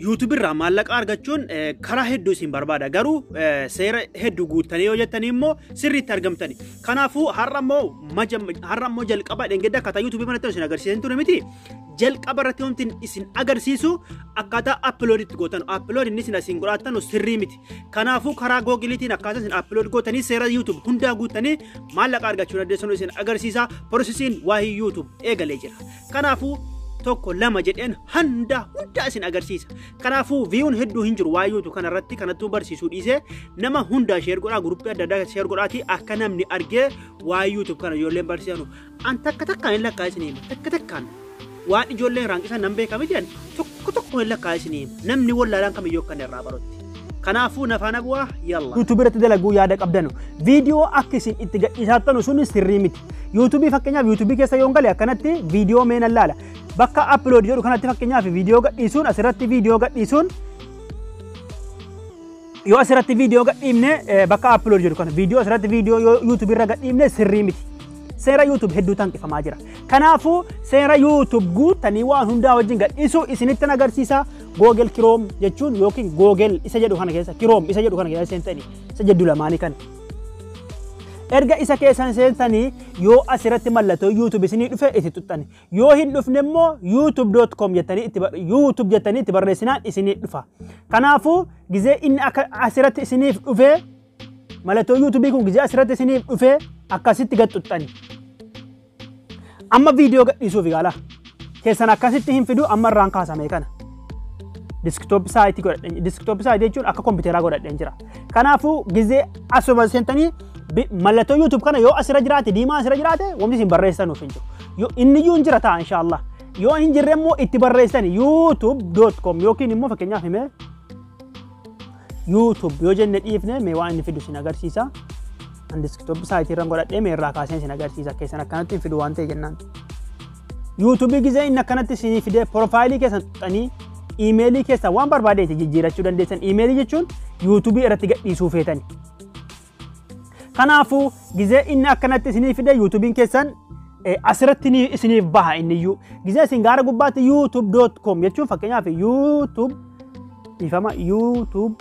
YouTube irraa maallaqa argachuun karaa hedduu isin barbaada garuu seera hedduu guuttanii yoo jettanii immoo sirriitti argamtani. Kanaafuu har'a immoo jalqaba dhengedda akkaataa YouTube kanatti isin agarsiisan ture miti. Jalqaba irratti wanti isin agarsiisu akkaataa upload itti gootan. Upload inni isin godhatan sirrii miti. Kanaafuu karaa Googleetiin akkaataa isin upload gootanii seera YouTube hundaa guuttanii maallaqa argachuu dandeessan isin agarsiisa. Processiin waa'ee YouTube eegalee jira. Kanaafuu tokko lama jedheen hunda isin agarsiisa. Kanaafuu viiyuun hedduu hin jiru waa'ee YouTube kanarratti kanattuu barsiisuu dhiisee nama hunda share godhaa guruppii adda addaa share godhaati akka namni argee waa'ee YouTube kana ijoolleen barsiisanu. An takkaan hin lakkaa isin hima takkaan waan ijoolleen raanqisan nan beekame jedhan tokko hin lakkaa isin hima namni wallaalaan kamiyyuu kan irraa barotti. Kanaafuu nafaana bu'aa yalla. YouTube irratti dalaguu yaada qabdanu viidiyoo akka isin itti gadhiisattanu sun sirrii miti. YouTube fakkeenyaaf YouTube keessa yoo galee akkanatti viidiyoo meenan laala. Bakka upload jedhu kanatti fakkeenyaaf viidiyoo gadhiisuun asirratti viidiyoo gadhiisuun yoo asirratti viidiyoo gadhiifne bakka upload jedhu kana viidiyoo asirratti viidiyoo YouTube irra gadhiifne sirrii miti. Seera YouTube hedduu tanqifamaa jira. Kanaafuu seera YouTube guuttanii waan hundaa wajjin gadhiisuu isinitti agarsiisa. Google Chrome jechuun yookiin Google isa jedhu kana keessa Chrome isa jedhu kana keessa seentanii isa jedhu lamaanii kana. Erga isa keessan seentanii yoo asirratti mallattoo YouTube isinii dhufe itti tuttani. Yoo hin dhufne immoo youtube.com jettanii itti barreessinaan isinii dhufa. Kanaafuu gizee inni akka asirratti isiniif dhufe mallattoo YouTube kun gizee asirratti isiniif dhufe akkasitti gad tuttani. Amma viidiyoo gadhiisuuf gaala. Keessan akkasitti hin fidu amma irraan kaasame kana. Desktop site godhadheen desktop site jechuun akka kompiiteraa godhadheen jira. Kanaafuu gizee asuma seentanii mallattoo YouTube kana yoo asirra jiraate diimaa asirra jiraate wanti isin barreessanuuf hin jiru. Yoo inni iyyuu hin jira ta'a inshallah. Yoo hin jirre immoo itti barreessani youtube.com yookiin immoo fakkeenyaaf himee YouTube yoo jenne dhiifne mee waan inni fidu isin agarsiisa. An desktop site irraan godhadhee mee irraa kaaseen isin agarsiisa keessan akkanatti fidu waan ta'e jennaan. YouTube gizee inni akkanatti isin fide profaayilii keessan tuqxanii emailii keessan waan barbaadeeti jijjiirachuu dandeessan. Emailii jechuun YouTube irratti gadhiisuu feetani. Kanaafuu gizee inni akkanatti isinii fide YouTubein keessan asirratti isiniif baha inniyyuu. Gizee isin gara gubbaatti youtube.com jechuun fakkeenyaaf YouTube ifama YouTube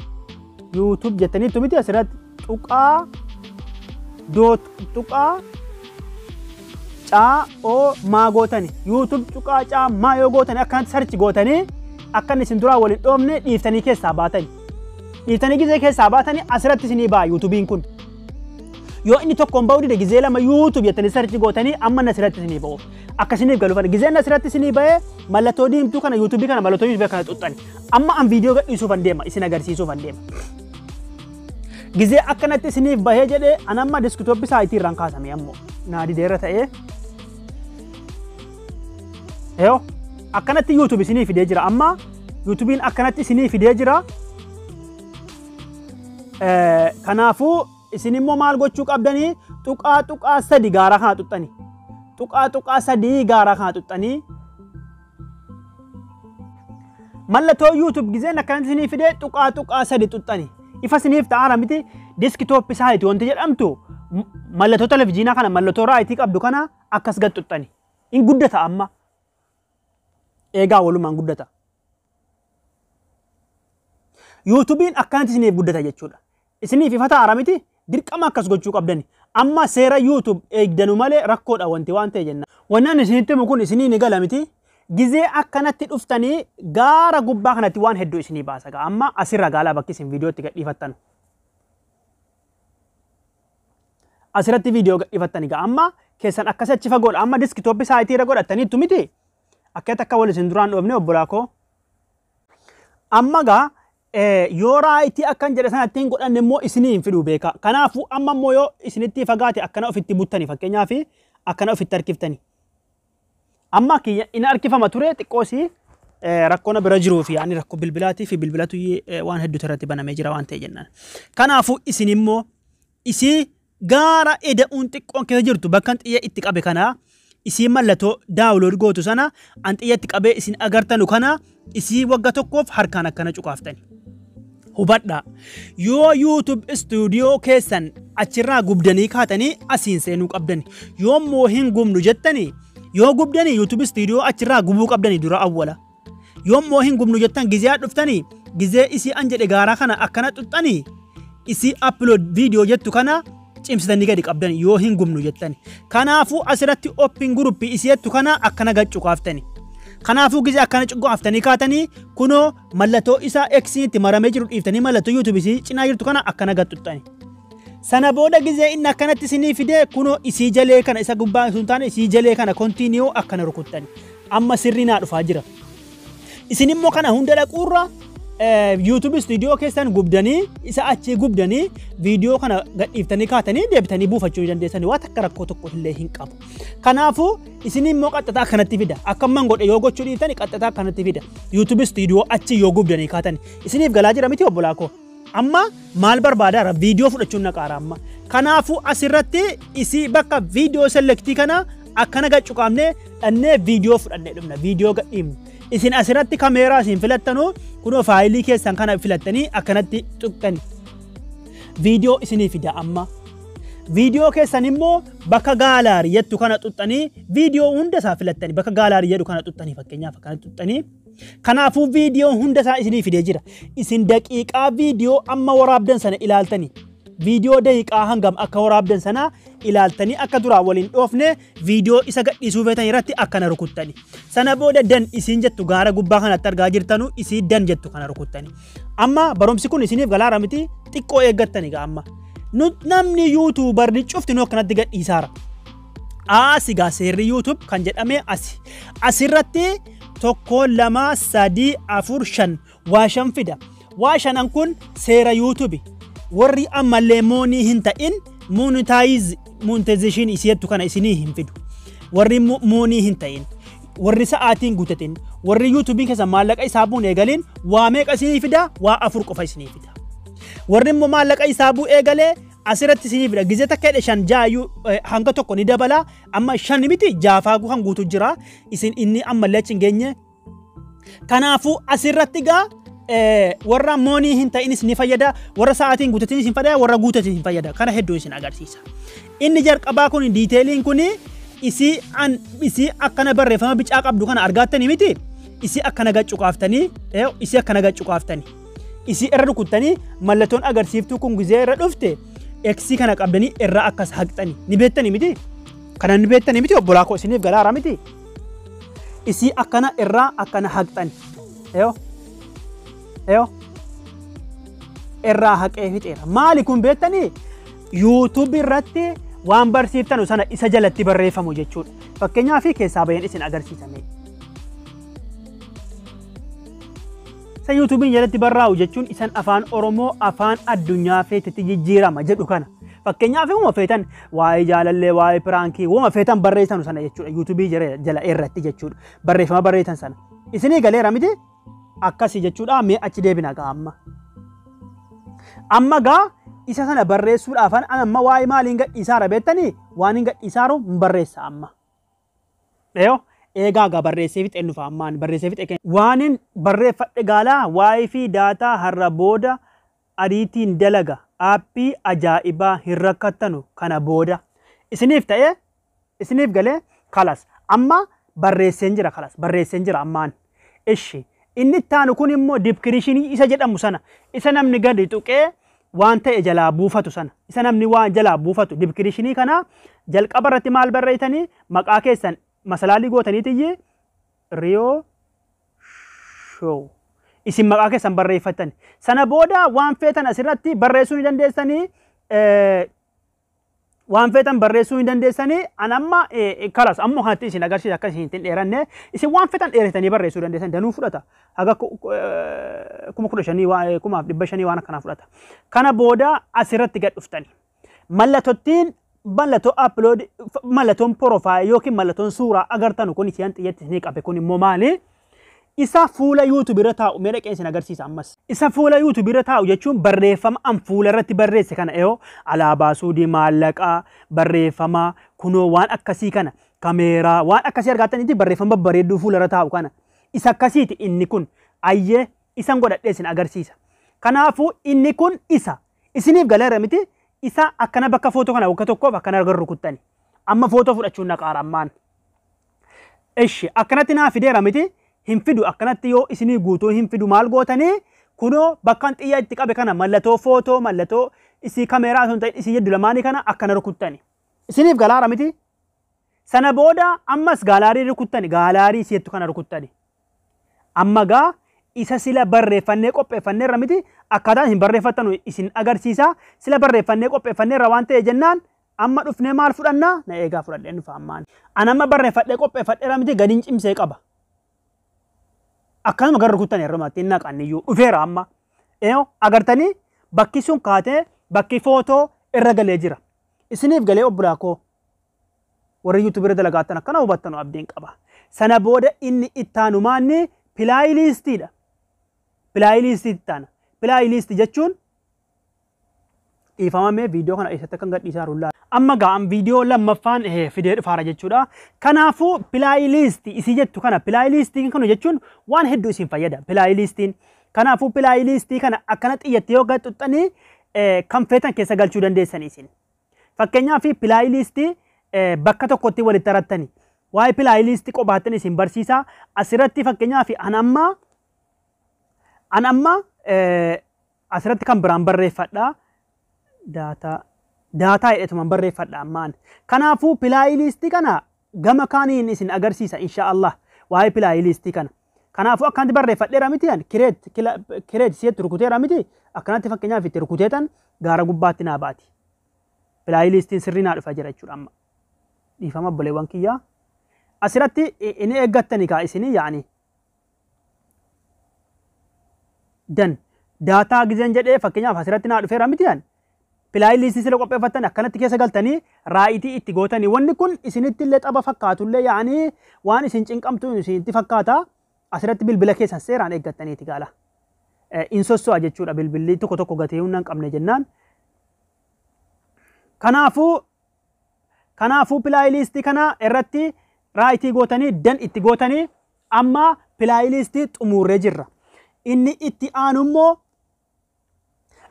jettanii tumiti asirratti tuqaa maa gootani YouTube tuqaa caa maa yoo gootani akkanatti search gootanii akkan isin duraa waliin dhoofne dhiiftanii keessaa baatani. Dhiiftanii gizee keessaa baatanii asirratti isinii baha YouTubein kun. Yoo inni tokkoon ba'uu dide gizee lama YouTube jettanii search gootanii amma asirratti isinii ba'u. Akkasiniif galuufan gizeen asirratti isinii ba'ee mallattoo diimtuu kana YouTube kana mallattoo YouTube kana xuxxani. Amma an viidiyoo gadhiisuufan deema isin agarsiisuufan deema. Gizee akkanatti isiniif bahee jedhee an amma desktop site irraan kaasame ammoo naadi deera ta'ee yoo akkanatti YouTube isinii fidee jira amma YouTubein akkanatti isinii fidee jira. Kanaafuu isin immoo maal gochuu qabdanii tuqaa sadi gaara kana xuxxanii tuqaa sadii gaara kana xuxxanii mallattoo YouTube gizeen akkanatti isinii fidee tuqaa sadi xuxxanii ifa isiniif ta'aara miti desktop site wanti jedhamtu mallattoo televiziyoonaa kana mallattoo raayitii qabdu kana akkas gad xuxxanii in guddata amma eegaa walumaan guddata. YouTubein akkanatti isiniif guddata jechuudha. Isiniif ifa ta'aara miti dirqama akkas gochuu qabdani. Amma seera YouTube eegdanu malee rakkoodha wanti waan ta'e jenna. Wannaan isinitti himu kun isinii ni gala miti. Gizee akkanatti dhuftanii gaara gubbaa kanatti waan hedduu isinii baasa. Amma asirra gaalaa bakki isin viidiyoo itti gadhiifattan. Asirratti viidiyoo gadhiifattanii amma keessan akkas achi fagoodha. Amma desktop site irra godhattaniittu miti. Akkatti akka wal isin duraan dhoofne obbolaa koo. Amma yoo raayitii akkan jedhe sanatti hin godhanne immoo isinii hin fiduu beeka. Kanaafuu amma immoo yoo isinitti fagaate akkana ofitti buttanii fakkeenyaaf akkana ofitti harkiftanii. Amma inni harkifama ture xiqqoosi rakkoona bira jiruu fi ani rakkoo bilbilaatii fi bilbilatu waan hedduu irratti banamee jira waan ta'e jennaan. Kanaafuu isin immoo isii gaara eda'uun xiqqoon keessa jirtu bakka xiyya itti qabe kana isii mallattoo daawulood gootu sana an xiyya itti qabee isin agartanu kana isii wagga tokkoof harkaan akkana cuqaaftani. Hubadhaa yoo YouTube studio keessan achirraa gubdanii kaatanii asiin seenuu qabdani. Yoo immoo hin gubnu jettanii yoo gubdanii YouTube studio achirraa gubuu qabdanii dura awwala. yoommoo hin gubnu jettan gizee dhuftanii gizee isii an jedhe gaaraa kana akkana xuxxanii isii upload video jettu kana cimsitanii gadi qabdan yoo hin gubnu jettani. Kanaafuu asirratti open group isii jettu kana akkana gaccu kaaftani. Kanaafuu gizee akkana cuqqoo aftanii kaatanii kunoo mallattoo isaa X-itti maramee jiru dhiiftanii mallattoo YouTube isii cinaa jirtu kana akkana gaxxuxxani. Sana booda gizee inni akkanatti isinii fidee kunoo isii jalee kana isa gubbaa sun taane isii jalee kana continue akkana rukuttani. Amma sirrii naa dhufaa jira. Isin immoo kana hunda dhaquurra YouTube studio keessan gubdanii isa achi gubdanii video kana gadhiiftanii kaatanii deebitanii buufachuu dandeessanii waan akka rakkoo tokko illee hin qabu. Kanaafuu isin immoo qaxxataa akkanatti fida. Akkamman godhe yoo gochuu dhiiftanii qaxxataa akkanatti fida. YouTube studio achi yoo gubdanii kaatanii isiniif galaa jira miti obbolaa koo. Amma maal barbaadaara video fudhachuun naqaara amma. Kanaafuu asirratti isii bakka video selectii kana akkana gaccu qaamnee dhannee video fudhannee dhumna video gadhiifnu. Isin asirratti kameeraa isin filattanu kunoo faayilii keessan kana filattanii akkanatti tuqqani. Video isinii fida amma. Video keessan immoo bakka gaalaarii jettu kana tuqqanii video hunda isaa filattanii bakka gaalaarii jedhu kana tuqqanii fakkeenyaaf akkana tuqqanii. Kanaafuu video hunda isaa isinii fidee jira. Isin daqiiqaa video amma waraabdan sana ilaaltanii. Video daqiiqaa hangam akka waraabdan sana ilaaltanii akka duraa waliin dhoofne video isa gadhiisuu feetan irratti akkana rukuttani. Sana booda dan isin jettu gaara gubbaa kanatti argaa jirtanu isii dan jettu kana rukuttani. Amma barumsi kun isiniif galaara miti xiqqoo eeggattani gaa amma. Namni YouTuber ni cufti noo kanatti gadhiisaara. Asi gaa seerri YouTube kan jedhame asi. Asirratti 1 2 3 4 5 waa 5 fida. Waa 5 kun seera YouTube. Warri ammallee moonii hin ta'in monetization isiyattu kana isinii hin fidu. Warri moonii hin ta'in. Warri sa'aatiin guutatin. Warri YouTube keessa maallaqa isaa buun eegaleen waa meeqa isinii fida? Waa 4 qofa isinii fida. Warri immoo maallaqa isaa buu eegalee asirratti isinii fida. Gizee takka jedhe 5 jaayuu hanga tokko ni dabala. Amma 5 miti jaafaa kan guutu jira. Isin inni ammallee achi hin geenye. Kanaafuu asirratti gaa warra moonii hin ta'inis ni fayyada. Warra sa'aatiin guutatinis hin fayyada. Warra guutatinis hin fayyada. Kana hedduu isin agarsiisa. Inni jalqabaa kun diiteeliin kun isii akkana barreeffama bicaa qabdu kana argattanii miti. Isii akkana gaccu qaaftanii. Isii akkana gaccu qaaftanii. Isii irra rukuttanii mallattoon agarsiiftuu kun gizee irra dhufte X kana qabdanii irra akkas haqxanii. Ni beektanii miti. Kana ni beektanii miti obbolaa koo isiniif galaara miti. Isii akkana irra akkana haqxanii. Irraa haqee fixeera. Maali kun beektanii? YouTube irratti waan barsiiftanu sana isa jalatti barreeffamu jechuudha. Fakkeenyaaf keessaa bayan isin agarsiisame. Sa YouTubein jalatti barraa'u jechuun isan afaan Oromoo afaan addunyaa feetetti jijjiirama jedhu kana. Fakkeenyaaf uma feetan waa'ee jaalallee waa'ee piraankii uma feetan barreessanu sana jechuudha. YouTube jala irratti jechuudha. Barreeffama barreessan sana. Isinii galeera miti? Akkasii jechuudha mee achi deebina gaa amma. Amma gaa isa sana barreessuudhaafan amma waa'ee maaliin gadhiisaara beektanii? Waan hin gadhiisaaru hin barreessa amma. Eegaa gaa barreessee fixee nufa ammaan barreessee fixee waan hin barreeffadhe gaalaa waa'ee fi daataa har'a booda ariitiin dalaga aappii ajaa'ibaa hin rakkattanu kana booda isiniif ta'ee isiniif galee kalas amma barreesseen jira kalas barreesseen jira ammaan. Ishi inni taanu kun immoo dibkirishinii isa jedhamu sana isa namni gadi tuqee waan ta'e jalaa buufatu sana isa namni waan jalaa buufatu dibkirishinii kana jalqaba irratti maal barreessanii maqaa keessan masalaalii gootaniitiyyi Rio Show isin maqaa keessan barreeffatan sana booda waan feetan asirratti barreessuu ni dandeessanii waan feetan barreessuu ni dandeessanii anamma kalas ammoo kanatti isin agarsiisa akka isin dheeranne isin waan feetan dheeratanii barreessuu dandeessan danuu fudhata haga 15,000 1,500 waan akkanaa fudhata kana booda asirratti gad dhuftanii mallattootiin mallattoo upload mallattoon profile yookiin mallattoon suuraa agartanu kun isiin xiyyeetti ni qabe kun immoo maali isa fuula YouTube irra taa'u mee dhaqeen isin agarsiisa ammas isa fuula YouTube irra taa'u jechuun barreeffama an fuula irratti barreesse kana alaabaa suudii maallaqaa barreeffama kunoo waan akkasii kana kameeraa waan akkasii argattanitti barreeffama bareedduu fuula irra taa'u kana isa akkasiiti inni kun ayyee isan godhadhee isin agarsiisa kanaafuu inni kun isa isiniif galeera miti isa akkana bakka footoo kana bakka tokkoof akkana agarru rukuttani amma footoo fudhachuun naqaara ammaan. Ishi akkanatti naa fideera miti hin fidu akkanatti yoo isinii guutuu hin fidu maal gootanii kunoo bakkaan xiyya itti qabe kana mallattoo footoo mallattoo isii kameeraa sun ta'e isii jedhu lamaanii kana akkana rukuttani. Isiniif galaara miti. Sana booda ammas gaalaarii rukuttani gaalaarii isheettu kana rukuttani. Amma gaa isa sila barreeffannee qopheeffannee irra miti akkaataan isin barreeffattanu isin agarsiisa sila barreeffannee qopheeffannee irra waan ta'e jennaan amma dhufnee maal fudhannaa na eegaa fudhadhee dhufa ammaan. An amma barreeffadhee qopheeffadhee irra miti gadiin cimsee qaba. Akkanuma gara rukuttanii irra maatti inni naqanniyyuu dhufeera amma. Agartanii bakki sun kaatee bakki footoo irra galee jira. Isiniif galee obbolaa koo warri yuutuubii dalagaattan akkana hubattanu abdiin qaba. Sana booda inni ittaanu maanni pilaayiliistiidha. Pilaayiliistii ittaana. Pilaayiliistii jechuun dhiifamamee viidiyoo kana eessatti kan gadhiisaa rullaa. Amma ga'an viidiyoo lammaffaan fidee dhufaara jechuudha. Kanaafuu pilaayiliistii isii jettu kana pilaayiliistii kana jechuun waan hedduu isin fayyada. Pilaayiliistiin kanaafuu pilaayiliistii kana akkana xiyyetti yoo gaxuxxanii kan feetan keessa galchuu dandeessanii isin. Fakkeenyaaf pilaayiliistii bakka tokkotti walitti harattanii waa'ee pilaayiliistii qophaattan isin barsiisa. Asirratti fakkeenyaaf an amma asirratti kan biraan barreeffadha. Daataa jedhetuman barreeffadha ammaan. Kanaafuu pilaayiliistii kana gama kaaniin isin agarsiisa inshaallah waa'ee pilaayiliistii kana. Kanaafuu akkanatti barreeffadheera miti an kireet siyetti rukuteera miti akkanatti fakkeenyaaf itti rukuteetan gaara gubbaatti naa baati. Pilaayiliistiin sirrii naa dhufa jira jechuudha amma. Dhiifama obboleewwan kiyyaa. Asirratti inni eeggattanii kaa isinii yaa'anii. Daataa gizeen jedhee fakkeenyaaf asirratti naa dhufeera miti an. Pilaayiliistii sila qopheeffattan akkanatti keessa galtanii raayitii itti gootanii wanni kun isinitti illee xaba fakkaatullee yaa'anii waan isin cinqamtu isinitti fakkaata. Asirratti bilbila keessan seeraan eeggattaniiti gaala. Insosso'a jechuudha bilbilli tokko tokko gatee humna hin qabne jennaan. Kanaafuu pilaayiliistii kana irratti raayitii gootanii dan itti gootanii amma pilaayiliistii xumurree jirra. Inni itti aanu immoo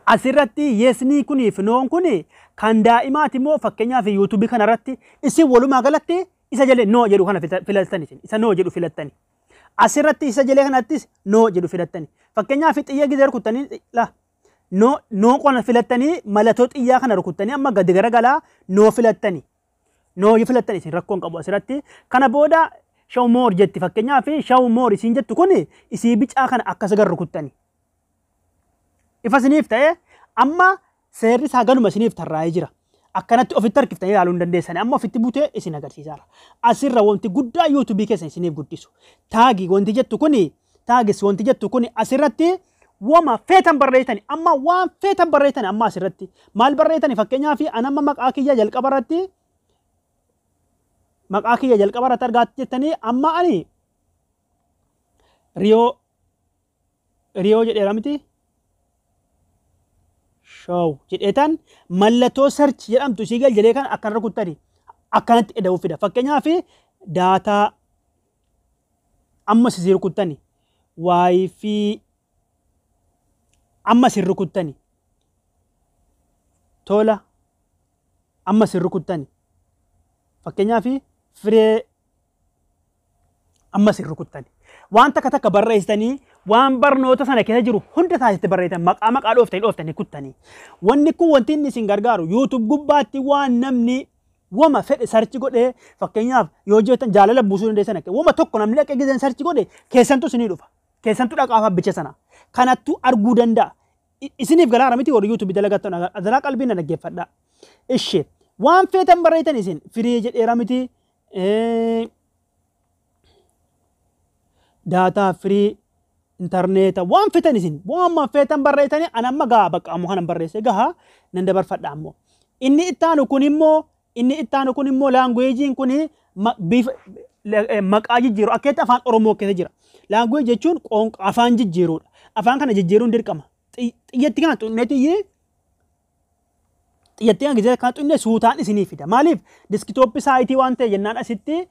asirratti yeesnii kuniif noon kuni kan daa'imaati immoo fakkeenyaaf yuutuubii kanarratti isin walumaa galatti isa jalee noo jedhu kana filattani isa noo jedhu filattani. Asirratti isa jalee kanattis noo jedhu filattani. Fakkeenyaaf xiyya gizee rukuttanii noo qona filattanii mallattoo xiyyaa kana rukuttanii amma gadi garagalaa noo filattani. Noo filattani isin rakkoon qabu asirratti. Kana booda shawmoor jetti fakkeenyaaf shawmoor isin jettu kuni isii bicaa kana akkas gar rukuttani. Ifa isiniif ta'e amma seerri isaa ganuma isiniif tarraa'ee jira. Akkanatti ofitti harkiftanii ilaaluu hin dandeessani. Amma ofitti butee isin agarsiisaara. Asirra wanti guddaa yuutuubii keessan isiniif guddisu. Taagii wanti jettu kuni taagis wanti jettu kuni asirratti wama feetan barreessani. Amma waan feetan barreessani amma asirratti maal barreessani fakkeenyaaf an amma maqaa kiyya jalqaba irratti argaatti jettanii amma ani riyoo jedheera miti. Show jedheetan mallattoo search jedhamtu isii gal jedhee kan akkan rukuttani akkanatti eda'uu fida. Fakkeenyaaf daataa amma isin rukuttani waayifii amma isin rukuttani tola amma isin rukuttani fakkeenyaaf firee amma isin rukuttani. Waan takka barreessanii waan barnoota sana keessa jiru hunda taasisti barreessan maqaa dhooftanii kuttanii. Wanni kun wanti inni isin gargaaru YouTube gubbaatti waan namni wama fedhe sarchi godhee fakkeenyaaf yoo jettan jaalala buusuu dandeessan wama tokko namni dhaqee gizeen sarchi godhe keessantu isinii dhufa. Keessantu dhaqaaf abbicha sana. Kanattu arguu danda'a. Isiniif galaara miti warri YouTube dalagattan adalaa qalbiin na dhaggeeffadha. Ishee waan feetan barreessan isin firee jedheera miti. Daataa firii intarneeta waan feetan isin waan feetan barreessanii an amma gaa bakka ammoo kanan barreesse gahaa nan dabarfadha ammoo. Inni ittaanu kun immoo laanguweejiin kun maqaa jijjiiru akkeetti afaan Oromoo keessa jira. Laanguweej jechuun afaan jijjiiruudha. Afaan kana jijjiiruun dirqama. Xiyyatti kana gizee kana xunnee suutaan isinii fida. Maaliif diskitooppii saayitii waan ta'e jennaan asitti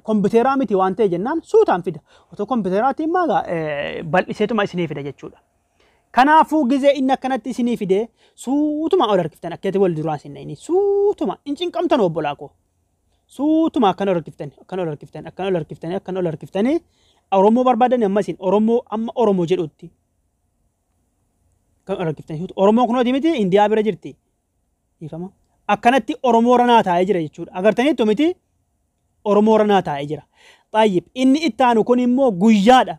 kompiiteeraa miti waan ta'e jennaan suutaan fida. Otoo kompiiteeraatiin maagaa bal'iseetuma isinii fida jechuudha. Kanaafuu gizee inni akkanatti isinii fide suutuma ol harkiftan akkeetti wal duraan isin suutuma hin cinqamtan obbolaa koo. Suutuma akkan ol harkiftanii Oromoo barbaadan amma isin Oromoo amma Oromoo jedhutti. Kan argitanii Oromoo kunooti miti Indiyaa bira jirti. Ifama. Akkanatti Oromoo ranaa taa'ee jira jechuudha. Agartaniittu miti Oromoo ranaa taa'ee jira. Xayyib inni itti aanu kun immoo guyyaadha.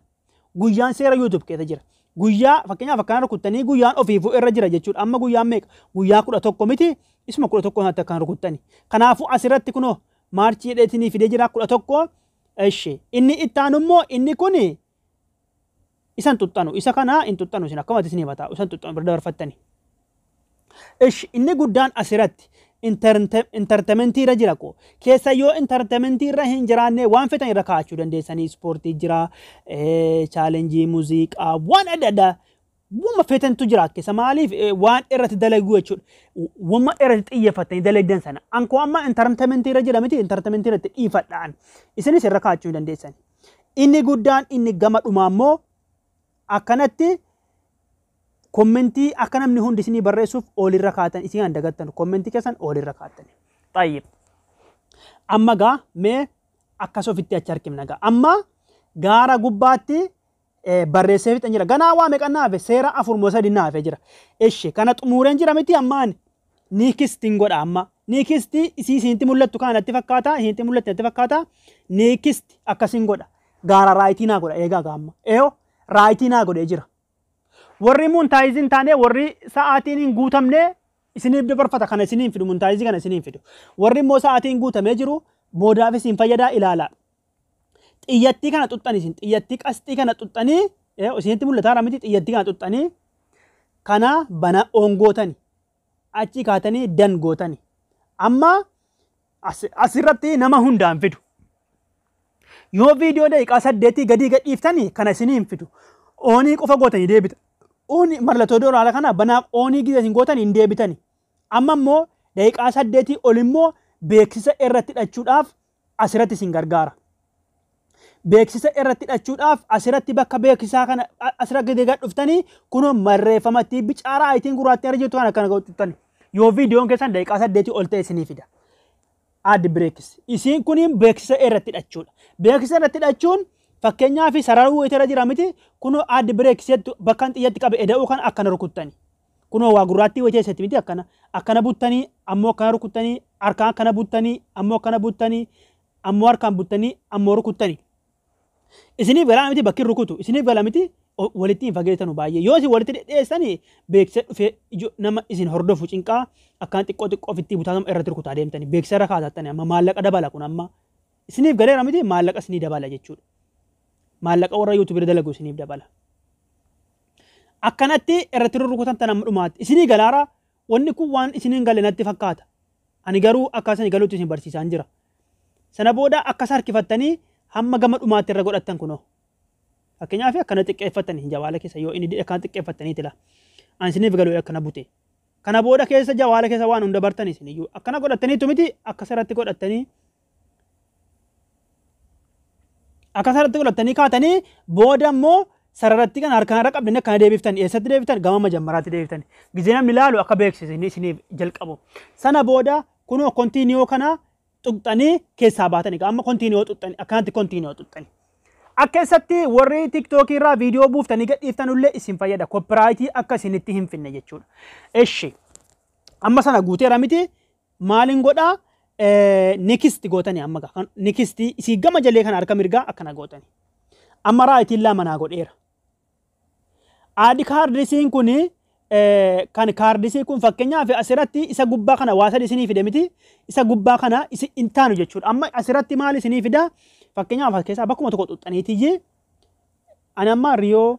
Guyyaan seera YouTube keessa jira. Guyyaa fakkeenyaaf akkana rukuttanii guyyaan ofiifuu irra jira jechuudha. Amma guyyaan meeqa? Guyyaa 11 miti isuma 11 natti akkan rukuttani. Kanaafuu asirratti kunoo maarchii dheetinii fidee jira 11. Eshi inni itti aanu immoo inni kuni isan tuttanu isa kana in tuttanu isin akkamatti isin himataa isan tuttanu bira dabarfattani. Eshi inni guddaan asirratti entertainmentii irra jira ko keessa yoo entertainmentii irra hin jiraanne waan fetan irra kaa'achuu dandeessanii ispoortii jira chaalenjii muuziqaa waan adda addaa wama fetantu jira keessa maaliif waan irratti dalaguu jechuudha wama irratti xiyyeeffatanii dalagdan sana anko amma entertainmentii irra jira miti entertainmentii irratti dhiifadhaan isinis irra kaa'achuu dandeessanii inni guddaan inni gama dhumaa immoo akkanatti kommenti akka namni hundi isinii barreessuuf olirra kaatan isin aan dagattan kommenti keessan olirra kaatan. Tayyib. Amma gaa mee akkas ofitti achi harkifna gaa. Amma gaara gubbaatti barreessee fixan jira. Ganaa waa meeqa naafe seera 4 moo 3 naafe jira. Eshi kana xumureen jira miti ammaan niikistiin godha amma. Niikistii isinti mul'attu kanatti fakkaata isinti mul'atti natti fakkaata niikisti akkasiin godha. Gaara raayitinaa godha eegaa gaa amma. Eeyoo raayitinaa godhee jira. Warri muntaayiziin taane warri sa'aatiin hin guutamne isiniif dabarfata kana isiniin fidu muntaayizii kana isiniin fidu. Warri immoo sa'aatiin guutamee jiru boodaaf isin fayyadaa ilaala. Xiyyattii kana xuxxanii isin xiyyattii qasxii kana xuxxanii isinitti mul'ataara miti xiyyattii kana xuxxanii kana bana ongootani achi kaatanii dan gootani. Amma asirratti nama hundaan fidu. Yoo viidiyoo daqiiqaa 8 gadi gadhiiftanii kana isiniin fidu. Oonii qofa gootanii deebita. Oonii mallattoo doolaara kana banaaf oonii gisa isin gootanii hin deebitani. Amma immoo daqiiqaa 8 ol immoo beeksisa irratti hidhachuudhaaf asirratti isin gargaara. Beeksisa irratti hidhachuudhaaf asirratti bakka beeksisaa kana asirratti gadi gad dhuftanii kunoo marreeffamatti bicaaraa ayitiin gurraatti arjitu kana kana godhuttani. Yoo viidiyoon keessan daqiiqaa 8 ol ta'e isinii fida. Ad breaks. Isin kuniin beeksisa irratti hidhachuudha. Beeksisa irratti hidhachuun fakkeenyaaf sararuu itira jira miti kunoo ad breaks jettu bakka xiyyatti qabe eda'uu kan akkana rukuttani. Kunoo waa gurraatti wajjeessatti miti akkana buttanii ammoo akkana rukuttanii harkaan akkana buttanii ammoo akkana buttanii ammoo harkaan buttanii ammoo rukuttanii. Isiniif galaa miti bakki rukutu isiniif galaa miti walitti hin fageessanu baay'ee yoo isin walitti dhedheessanii beeksisa dhufee nama isin hordofu cinqaa akkaan xiqqoo ofitti butaatama irratti rukutaa deemtanii beeksisa irra kaatattanii amma maallaqa dabala kun amma isiniif galeera miti maallaqa isinii dabala jechuudha. Maallaqa warra YouTube dalagu isiniif dabala. Akkanatti irratti rukutan tan amma dhumaatti isinii galaara wanni kun waan isiniin gale natti fakkaata. Ani garuu akkaasan galuutti isin barsiisaan jira. Sana booda akkas harkifattanii hamma gama dhumaatti irra godhattan kunoo. Fakkeenyaaf akkana xiqqeeffattanii jawaala keessa yoo inni akkana xiqqeeffattanii tila. Ani isiniif galuu akkana bute. Kana booda keessa jawaala keessa waan hunda bartan isiniyyuu akkana godhattaniitu miti akkas irratti godhattanii akkasarratti godhattanii kaatanii booda immoo sararatti kan harkaan irra qabdanii akkana deebiftan eessatti deebiftan gama majammaraatti deebiftan gizee namni ilaalu akka beeksisni isiniif jalqabu sana booda kunoo kontiiniyoo kana xuxxanii keessaa baatanii amma kontiiniyoo xuxxanii akkanatti kontiiniyoo xuxxanii. Akkasatti warri TikTok irraa viidiyoo buuftanii gadhiiftan illee isin fayyada koopiraayitii akka isinitti hin finne jechuudha. Eshi amma sana guuteera miti maaliin godhaa nikisti gootanii amma nikisti isii gama jalee kana harka mirgaa akkana gootanii. Amma raayitiin lamanaa godheera. Aadi kaardisiin kun kan kaardisii kun fakkeenyaaf asirratti isa gubbaa kana waa sadii isinii fide miti isa gubbaa kana isi intaanu jechuudha. Amma asirratti maal isinii fida fakkeenyaaf keessaa bakkuma tokko xuxxaniitiyyi ani amma riyoo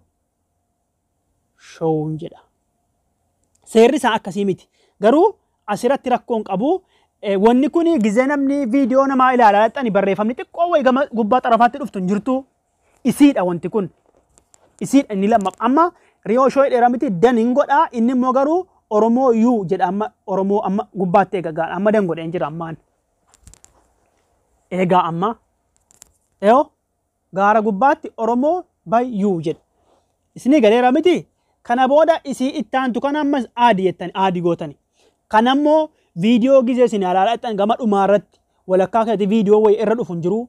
showun jedha. Seerri isaa akkasii miti. Garuu asirratti rakkoon qabu wanni kun gizee namni viidiyoo namaa ilaalaa dhaqxani barreeffamni xiqqoo wayi gama gubbaa xarafaatti dhuftu hin jirtu isiidha wanti kun. Isiidha inni lama amma riyoo shoo dheeraa miti dan hin godhaa inni immoo garuu Oromoo yuu jedha amma Oromoo amma gubbaatti eegaa amma dan godheen jira ammaan. Eegaa amma gaara gubbaatti Oromoo by yuu jedha. Isinii galeera miti kana booda isii ittaantu kana ammas aadi jettani aadi gootani. Kana immoo viidiyoo gizee isin ilaalaa dhaqxan gama dhumaarratti walakkaa keessatti viidiyoo wayi irra dhufu hin jiru.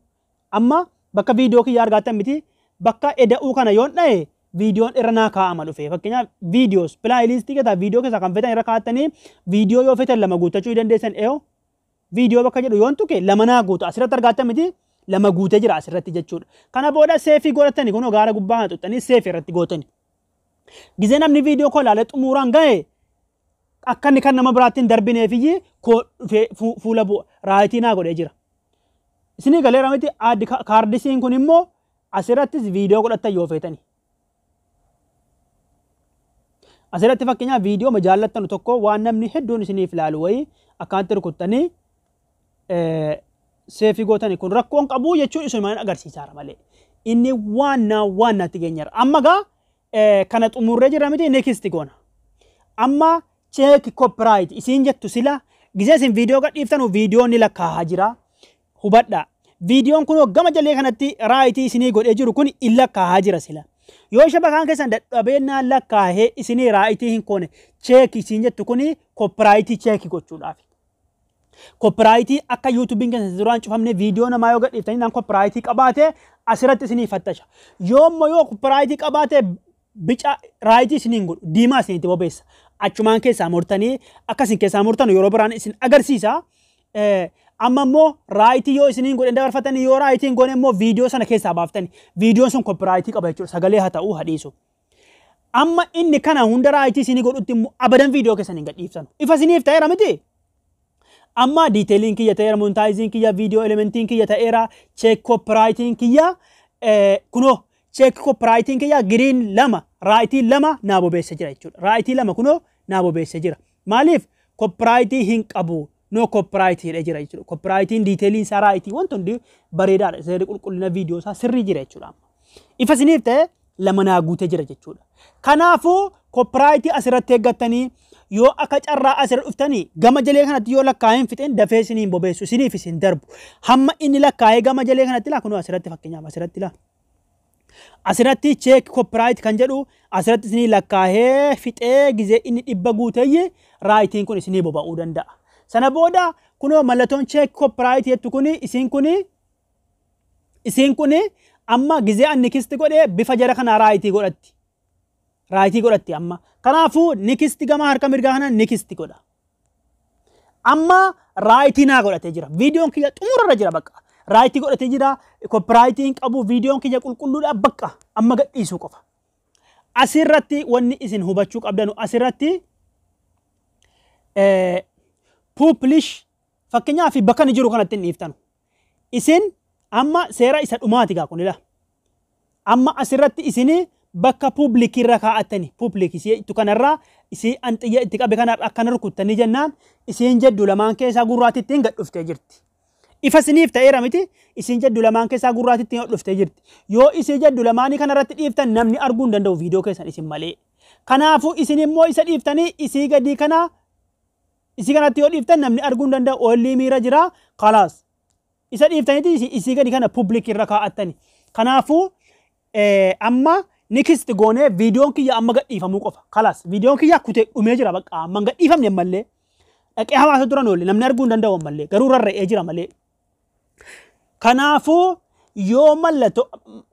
Amma bakka viidiyoo kiyya argattan miti bakka eda'uu kana yoon dhaye viidiyoon irra naa kaa'ama dhufe. Fakkeenyaaf viidiyoos pilaayilistii keessaa viidiyoo keessaa kan fetan irra kaa'attanii viidiyoo yoo fetan lama guuttachuu dandeessan viidiyoo bakka jedhu yoon tuqe lama naa guuta asirratti argaattan miti lama guutee jira asirratti jechuudha. Kana booda seefii godhatanii kun gaara gubbaa tuqxanii seefii irratti gootani. Gizee namni viidiyoo koo ilaalee xumuraan ga'e akka inni kan nama biraattiin darbineefiyyi fuula raayitii naa godhee jira. Isinii galeera miti kaardisiin kun immoo asirrattis viidiyoo godhattan yoo feetani. Asirratti fakkeenyaaf viidiyoo majaallattanu tokko waan namni hedduun isiniif ilaalu wayii akkanatti rukuttanii seefii gootanii kun rakkoon qabu jechuun isumaan agarsiisaara malee. Inni waan naatti geenyara. Amma gaa kana xumurree jira miti next goona. Amma check copyright isiin jettu sila gizee isin viidiyoo gadhiiftanu viidiyoon ni lakkaa'aa jira. Hubadhaa. Viidiyoon kun gama jalee kanatti raayitii isinii godhee jiru kun in lakkaa'aa jira sila. Yoo shabakaan keessan dadhabeenyaan lakkaa'ee isinii raayitii hin koone check isiin jettu kun copyright check gochuudhaaf. Copyright akka YouTubein keessatti duraan cufamne viidiyoo namaa yoo gadhiiftanii naan copyright qabaate asirratti isinii fattasha. Yoo copyright qabaate bica raayitii isiniin godhu diimaa isinitti bobeessa. Achumaan keessaa murtanii akkasin keessaa murtanu yeroo biraan isin agarsiisa. Amma immoo raayitii yoo isiniin godhan dabarfatanii yoo raayitiin goone immoo viidiyoo sana keessaa baaftanii viidiyoon sun copyright qaba jechuudha. Sagalee haa ta'uu hadhiisu. Amma inni kana hunda raayitii isinii godhutti immoo abadan viidiyoo keessan hin gadhiiftan. Ifa isiniif ta'eera miti. Amma diiteeliin kiyya ta'eera, montaayiziin kiyya, viidiyoo elementiin kiyya ta'eera, check copyrightiin kiyya kunoo check copyrightiin kiyya giriin lama raayitii lama naa bobeessa jira jechuudha. Raayitii lama kunoo naa bobeessa jira. Maaliif copyrightii hin qabu no copyright hidhee jira jechuudha. Copyrightiin diiteeliin isaa raayitii wanti hundi bareedaadha. Seerri qulqullina viidiyoo isaa sirrii jira jechuudha. Ifa isiniif ta'e lama naa guutee jira jechuudha. Kanaafuu copyrightii asirratti eeggattanii yoo akka carraa asirra dhuftanii gama jalee kanatti yoo lakkaa'een fixeen dafee isiniin bobeessu isiniif isin darbu. Hamma inni lakkaa'ee gama jalee kanatti laa kunoo asirratti fakkeenyaaf asirratti laa. Asirratti check copyright kan jedhu asirratti isinii lakkaa'ee fixee gizee inni dhibba guuteeyye raayitiin kun isinii boba'uu danda'a. Sana booda kunoo mallattoon check copyright jettu kuni isin kuni amma gizee anni kisti godhee bifa jara kana raayitii godhatti. Raayitii godhatti amma. Kanaafuu nikisti gama harka mirgaa kana nikisti godha. Amma raayitii naa godhatee jira. Viidiyoon kiyya xumurarra jira bakka. Raayitii godhatee jira. Copyrightiin qabu viidiyoon kiyya qulqulluudha bakka. Amma gadhiisuu qofa. Asirratti wanni isin hubachuu qabdanu asirratti publish fakkeenyaaf bakka ni jiru kanatti hin dhiiftanu. Isin amma seera isa dhumaati gaa kunila. Amma asirratti isini bakka public irra kaa'attani. Public isiitu kanarraa isii anxiyya itti qabe kanarra akkana rukuttanii jennaan isiin jeddu lamaan keessaa gurraatitti hin gadhuftee jirti. Ifa isiniif ta'eera miti isiin jeddu lamaan keessaa gurraatitti hin dhuftee jirti. Yoo isii jeddu lamaanii kanarratti dhiiftan namni arguu hin danda'u viidiyoo keessan isin malee. Kanaafuu isin immoo isa dhiiftanii isii gadii kana isii kanatti yoo dhiiftan namni arguu hin danda'u oolii miira jira kalaas. Isa dhiiftaniiti isii gadi kana public irra kaa'attani. Kanaafuu amma next goone viidiyoon kiyya amma gadhiifamuu qofa. Kalaas viidiyoon kiyya kutee dhumee jira bakka amma gadhiifamne ammallee. Dhaqee hawaasa turan oolle namni arguu hin danda'u ammallee garuu rarra'ee jira malee. Kanaafuu yoo mallattoo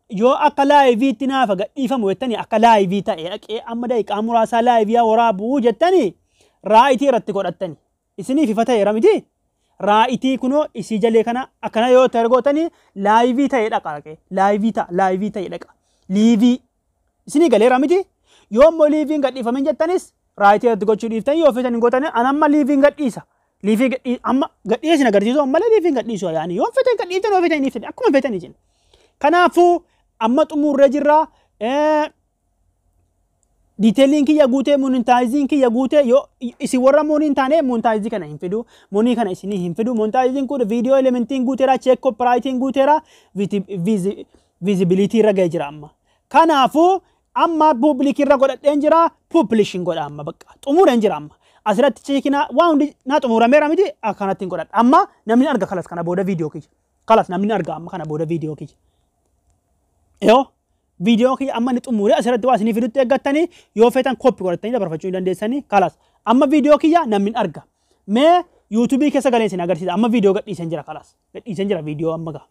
yoo akka laayiviitti naafa gadhiifamu jettanii akka laayivii ta'e dhaqee amma daqiiqaa muraasaa laayiviyaa waraabuu jettanii raayitii irratti godhattani. Isiniif ifa ta'eera miti. Raayitii kunoo isii jalee kana akkana yoo targootanii laayivii ta'e dhaqa dhaqee laayivii ta'e dhaqa. Liivii isinii galeera miti. Yoo immoo liiviin gadhiifamin jettanis raayitii irratti gochuu dhiiftanii yoo feetan hin gootanii anamma liiviin gadhiisa. Liivii amma gadhiisin agarsiisu ammallee liiviin gadhiisu yaani yoo feetan gadhiiftan yoo feetan dhiiftan akkuma feetan isin. Kanaafuu amma xumurree jirra. Diiteeliin kiyya guutee monetaayiziin kiyya guutee yoo isin warra mooniin taane monetaayizii kana hin fidu. Moonii kana isinii hin fidu. Monetaayiziin kun viidiyoo elementiin guuteera, check copyrightiin guuteera, visibility irra ga'ee jira amma. Kanaafuu amma public irra godhadheen jira, publishing godha amma bakka. Xumureen jira amma. Asirratti cheekina waan hundi naa xumurameera miti akkanatti hin godhadha. Amma namni arga kalas kana booda viidiyoo kiyya. Kalas namni arga amma kana booda viidiyoo kiyya. Yoo viidiyoo kiyya amma ni xumure asirratti waa isinii fidutti eeggattanii yoo feetan koppii godhattanii dabarfachuu hin dandeessanii kalas. Amma viidiyoo kiyya namni arga. Mee YouTube keessa galee isin agarsiisa. Amma viidiyoo gadhiisen jira kalas. Gadhiisen jira viidiyoo amma gaa.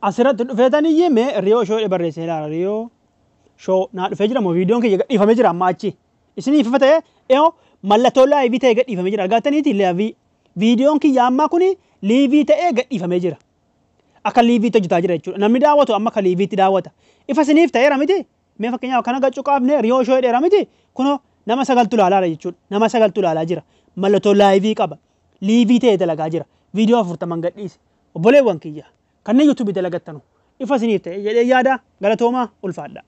Asirratti dhufeetanii yeme Riyoo Shoo barreessee ilaala Riyoo Shoo naa dhufee jira moo viidiyoon kiyya gadhiifamee jira amma achi. Isinii ifa ta'ee mallattoo laayivii ta'e gadhiifamee jira argattaniiti laayivii viidiyoon kiyya ammaa kuni liivii ta'ee gadhiifamee jira. Akka liiviitti hojjetaa jira jechuudha. Namni daawwatu amma akka liiviitti daawwata. Ifa isiniif ta'eera miti. Mee fakkeenyaaf kana gaccuu qaabne Riyoo Shoo dheera miti. Kunoo nama 9tu ilaalaa jechuudha. Nama 9tu ilaalaa jira. Mallattoo laayivii qaba. Liivii ta'ee dalagaa jira. Viidiyoo 40 gadhiise. Obboleewwan kiyya. Kanneen YouTube dalagattanu. Ifa isiniif ta'e jedhee yaada galatoomaa ulfaadha.